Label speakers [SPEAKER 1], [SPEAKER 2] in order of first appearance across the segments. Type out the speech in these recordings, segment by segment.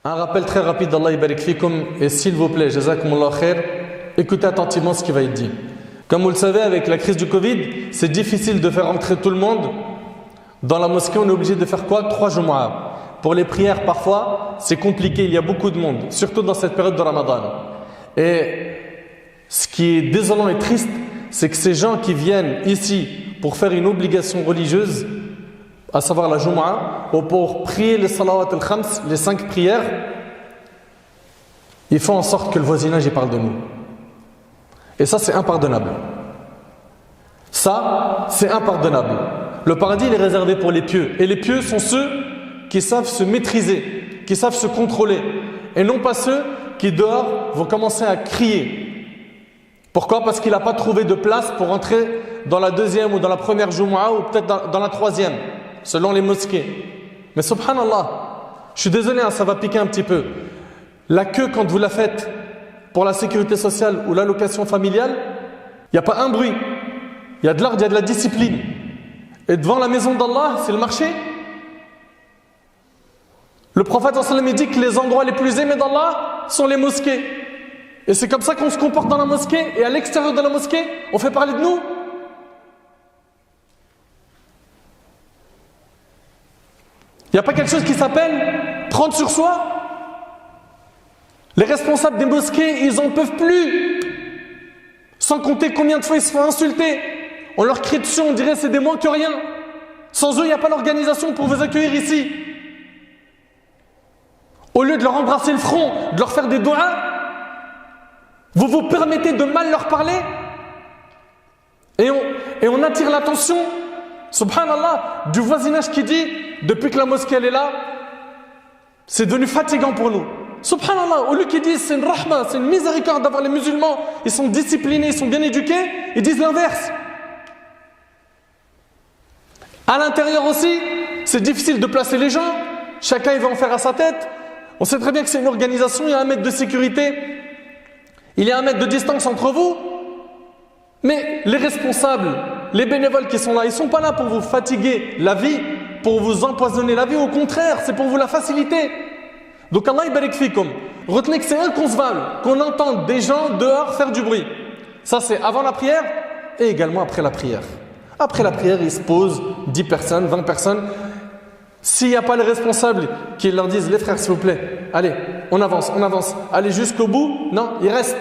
[SPEAKER 1] Un rappel très rapide d'Allah Ibarik Fikum, et s'il vous plaît, Jazakumullah khair, écoutez attentivement ce qui va être dit. Comme vous le savez, avec la crise du Covid, c'est difficile de faire entrer tout le monde. Dans la mosquée, on est obligé de faire quoi? 3 Jumu'ah. Pour les prières, parfois, c'est compliqué, il y a beaucoup de monde, surtout dans cette période de Ramadan. Et ce qui est désolant et triste, c'est que ces gens qui viennent ici pour faire une obligation religieuse, à savoir la Jumu'ah, ou pour prier les salawat al-khams, les 5 prières, ils font en sorte que le voisinage y parle de nous. Et ça, c'est impardonnable. Ça, c'est impardonnable. Le paradis, il est réservé pour les pieux. Et les pieux sont ceux qui savent se maîtriser, qui savent se contrôler. Et non pas ceux qui, dehors, vont commencer à crier. Pourquoi? Parce qu'il n'a pas trouvé de place pour entrer dans la 2e ou dans la première Jumu'ah ou peut-être dans la 3e, selon les mosquées. Mais subhanallah, je suis désolé, ça va piquer un petit peu. La queue, quand vous la faites pour la sécurité sociale ou l'allocation familiale, il n'y a pas un bruit. Il y a de l'ordre, il y a de la discipline. Et devant la maison d'Allah, c'est le marché. Le prophète sallallahu alayhi wa sallam dit que les endroits les plus aimés d'Allah sont les mosquées. Et c'est comme ça qu'on se comporte dans la mosquée. Et à l'extérieur de la mosquée, on fait parler de nous. Il n'y a pas quelque chose qui s'appelle prendre sur soi. Les responsables des mosquées, ils n'en peuvent plus. Sans compter combien de fois ils se font insulter. On leur crie dessus, on dirait c'est des moins que rien. Sans eux, il n'y a pas l'organisation pour vous accueillir ici. Au lieu de leur embrasser le front, de leur faire des doigts, vous vous permettez de mal leur parler et on attire l'attention, subhanallah, du voisinage qui dit, depuis que la mosquée elle est là, c'est devenu fatigant pour nous. Subhanallah, au lieu qu'ils disent c'est une rahma, c'est une miséricorde d'avoir les musulmans, ils sont disciplinés, ils sont bien éduqués, ils disent l'inverse. À l'intérieur aussi, c'est difficile de placer les gens, chacun il va en faire à sa tête. On sait très bien que c'est une organisation, il y a 1 mètre de sécurité, il y a 1 mètre de distance entre vous. Mais les responsables, les bénévoles qui sont là, ils ne sont pas là pour vous fatiguer la vie, pour vous empoisonner la vie, au contraire, c'est pour vous la faciliter. Donc Allah Ibarik Fikum, retenez que c'est inconcevable qu'on entende des gens dehors faire du bruit. Ça c'est avant la prière et également après la prière. Après la prière, ils se posent 10 personnes, 20 personnes. S'il n'y a pas les responsables qui leur disent, les frères s'il vous plaît, allez, on avance, allez jusqu'au bout, non, ils restent.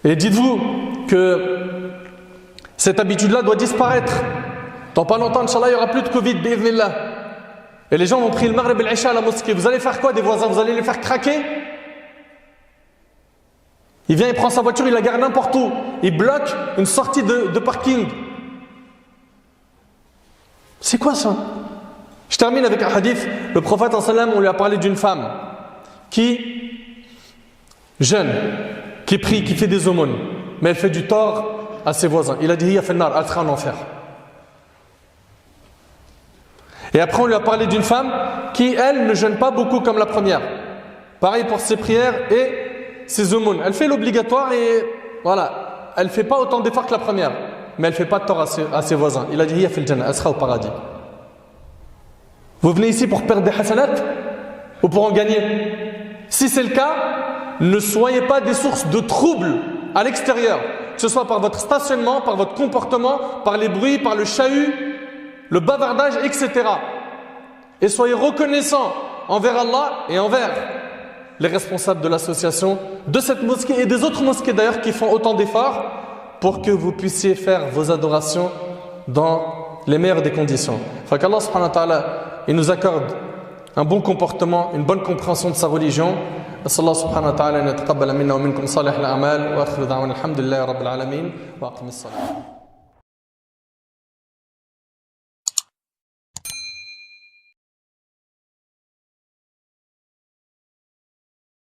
[SPEAKER 1] Et dites-vous que cette habitude-là doit disparaître. Dans pas longtemps, Inch'Allah, il n'y aura plus de Covid, bi'idhnillah. Et les gens vont prier le Maghrib et l'Isha à la mosquée. Vous allez faire quoi des voisins? Vous allez les faire craquer? Il vient, il prend sa voiture, il la gare n'importe où. Il bloque une sortie de parking. C'est quoi ça? Je termine avec un hadith. Le prophète sallallahu alayhi wa sallam, on lui a parlé d'une femme qui jeûne, qui prie, qui fait des aumônes, mais elle fait du tort à ses voisins. Il a dit, elle sera en enfer. Et après on lui a parlé d'une femme qui, elle, ne jeûne pas beaucoup comme la première. Pareil pour ses prières et ses aumônes. Elle fait l'obligatoire et voilà, elle ne fait pas autant d'efforts que la première. Mais elle ne fait pas de tort à ses voisins. Il a dit, elle sera au paradis. Vous venez ici pour perdre des hasanat ou pour en gagner? Si c'est le cas, ne soyez pas des sources de troubles à l'extérieur. Que ce soit par votre stationnement, par votre comportement, par les bruits, par le chahut, le bavardage, etc. Et soyez reconnaissants envers Allah et envers les responsables de l'association, de cette mosquée et des autres mosquées d'ailleurs qui font autant d'efforts pour que vous puissiez faire vos adorations dans les meilleures des conditions. Fait qu'Allah subhanahu wa ta'ala, il nous accorde un bon comportement, une bonne compréhension de sa religion. As'Allah subhanahu wa ta'ala an yataqabbala minna wa minkum salih al-a'mal wa akhiru da'wana alhamdulillahi rabbil alamin wa aqimis salat.